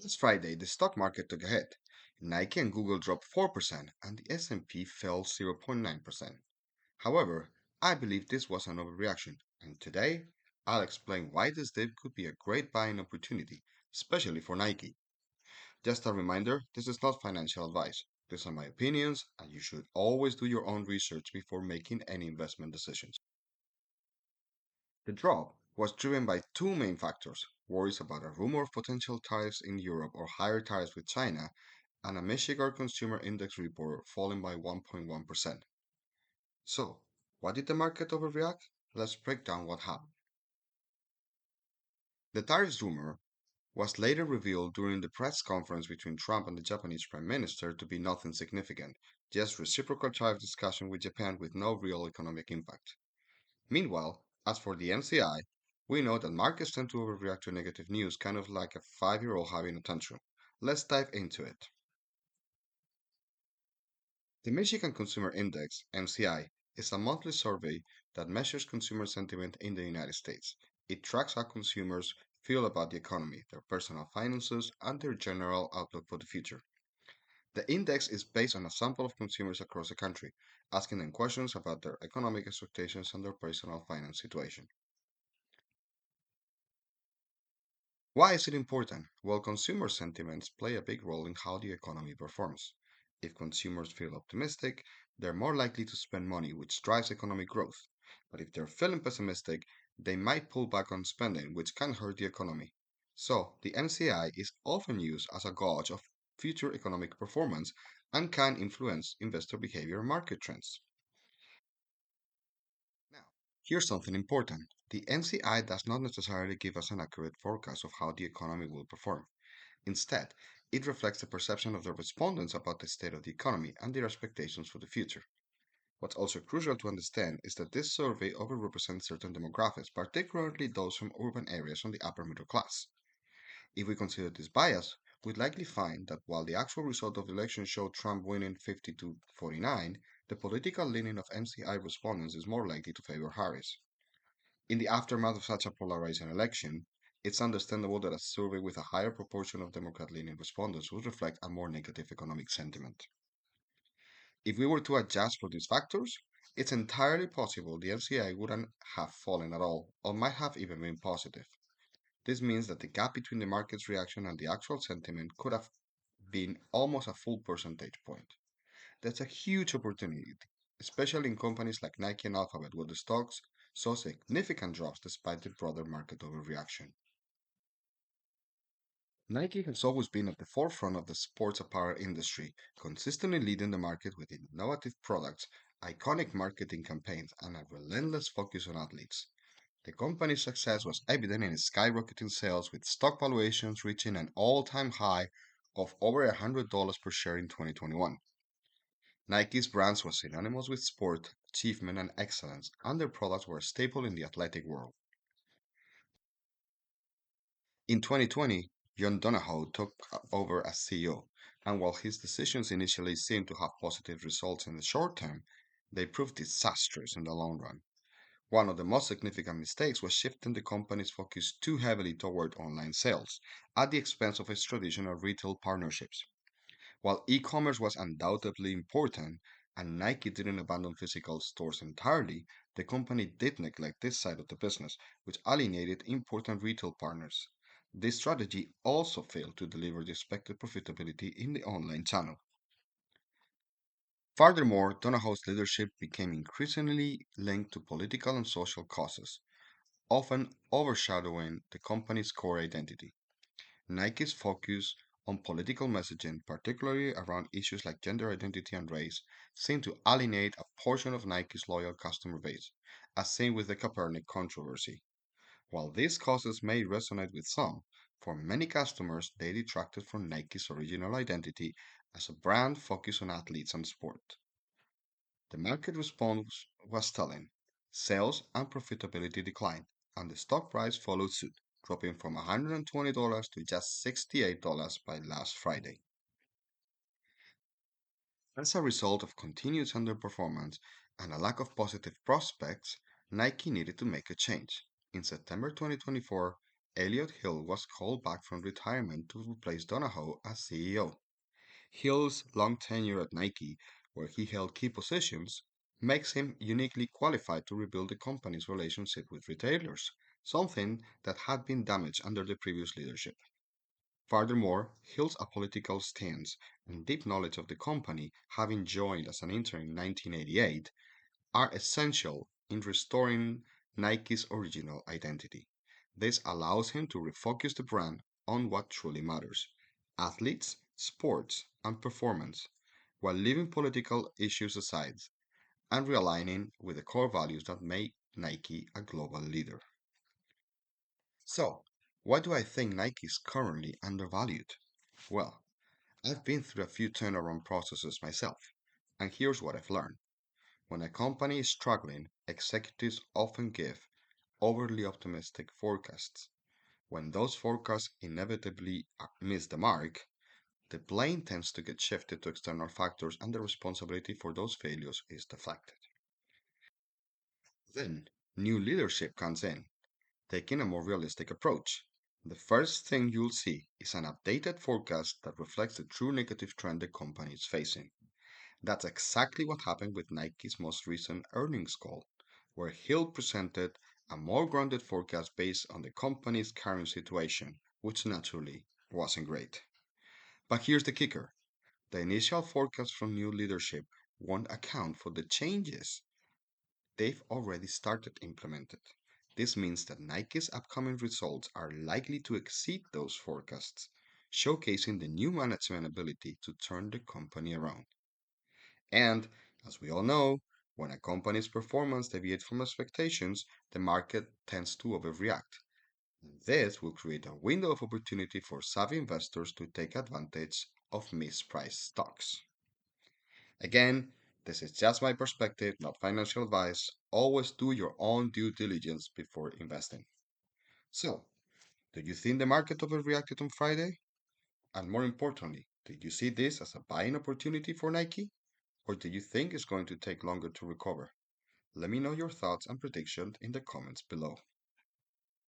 Last Friday, the stock market took a hit. Nike and Google dropped 4% and the S&P fell 0.9%. However, I believe this was an overreaction, and today I'll explain why this dip could be a great buying opportunity, especially for Nike. Just a reminder, this is not financial advice. These are my opinions, and you should always do your own research before making any investment decisions. The drop was driven by two main factors: worries about a rumor of potential tariffs in Europe or higher tariffs with China, and a Michigan Consumer Index report falling by 1.1%. So, why did the market overreact? Let's break down what happened. The tariffs rumor was later revealed during the press conference between Trump and the Japanese Prime Minister to be nothing significant, just reciprocal tariff discussion with Japan with no real economic impact. Meanwhile, as for the MCI, we know that markets tend to overreact to negative news, kind of like a 5-year-old having a tantrum. Let's dive into it. The Michigan Consumer Index, MCI, is a monthly survey that measures consumer sentiment in the United States. It tracks how consumers feel about the economy, their personal finances, and their general outlook for the future. The index is based on a sample of consumers across the country, asking them questions about their economic expectations and their personal finance situation. Why is it important? Well, consumer sentiments play a big role in how the economy performs. If consumers feel optimistic, they're more likely to spend money, which drives economic growth. But if they're feeling pessimistic, they might pull back on spending, which can hurt the economy. So, the MCI is often used as a gauge of future economic performance and can influence investor behavior and market trends. Now, here's something important. The MCI does not necessarily give us an accurate forecast of how the economy will perform. Instead, it reflects the perception of the respondents about the state of the economy and their expectations for the future. What's also crucial to understand is that this survey overrepresents certain demographics, particularly those from urban areas and the upper middle class. If we consider this bias, we'd likely find that while the actual result of the election showed Trump winning 50 to 49, the political leaning of MCI respondents is more likely to favor Harris. In the aftermath of such a polarizing election, it's understandable that a survey with a higher proportion of Democrat leaning respondents would reflect a more negative economic sentiment. If we were to adjust for these factors, it's entirely possible the FCI wouldn't have fallen at all, or might have even been positive. This means that the gap between the market's reaction and the actual sentiment could have been almost a full percentage point. That's a huge opportunity, especially in companies like Nike and Alphabet, where the stocks saw significant drops despite the broader market overreaction. Nike has always been at the forefront of the sports apparel industry, consistently leading the market with innovative products, iconic marketing campaigns, and a relentless focus on athletes. The company's success was evident in its skyrocketing sales, with stock valuations reaching an all time high of over $100 per share in 2021. Nike's brands were synonymous with sport, achievement, and excellence, and their products were a staple in the athletic world. In 2020, John Donahoe took over as CEO, and while his decisions initially seemed to have positive results in the short term, they proved disastrous in the long run. One of the most significant mistakes was shifting the company's focus too heavily toward online sales, at the expense of its traditional retail partnerships. While e commerce was undoubtedly important, and Nike didn't abandon physical stores entirely, the company did neglect this side of the business, which alienated important retail partners. This strategy also failed to deliver the expected profitability in the online channel. Furthermore, Donahoe's leadership became increasingly linked to political and social causes, often overshadowing the company's core identity. Nike's focus on political messaging, particularly around issues like gender identity and race, seemed to alienate a portion of Nike's loyal customer base, as seen with the Kaepernick controversy. While these causes may resonate with some, for many customers they detracted from Nike's original identity as a brand focused on athletes and sport. The market response was telling. Sales and profitability declined, and the stock price followed suit, dropping from $120 to just $68 by last Friday. As a result of continued underperformance and a lack of positive prospects, Nike needed to make a change. In September 2024, Elliot Hill was called back from retirement to replace Donahoe as CEO. Hill's long tenure at Nike, where he held key positions, makes him uniquely qualified to rebuild the company's relationship with retailers, something that had been damaged under the previous leadership. Furthermore, Hill's apolitical stance and deep knowledge of the company, having joined as an intern in 1988, are essential in restoring Nike's original identity. This allows him to refocus the brand on what truly matters: athletes, sports, and performance, while leaving political issues aside and realigning with the core values that make Nike a global leader. So, why do I think Nike is currently undervalued? Well, I've been through a few turnaround processes myself, and here's what I've learned. When a company is struggling, executives often give overly optimistic forecasts. When those forecasts inevitably miss the mark, the blame tends to get shifted to external factors and the responsibility for those failures is deflected. Then, new leadership comes in, taking a more realistic approach. The first thing you'll see is an updated forecast that reflects the true negative trend the company is facing. That's exactly what happened with Nike's most recent earnings call, where Hill presented a more grounded forecast based on the company's current situation, which naturally wasn't great. But here's the kicker: the initial forecast from new leadership won't account for the changes they've already started implemented. This means that Nike's upcoming results are likely to exceed those forecasts, showcasing the new management ability to turn the company around. And, as we all know, when a company's performance deviates from expectations, the market tends to overreact. This will create a window of opportunity for savvy investors to take advantage of mispriced stocks. Again, this is just my perspective, not financial advice. Always do your own due diligence before investing. So, do you think the market overreacted on Friday? And more importantly, did you see this as a buying opportunity for Nike? Or do you think it's going to take longer to recover? Let me know your thoughts and predictions in the comments below.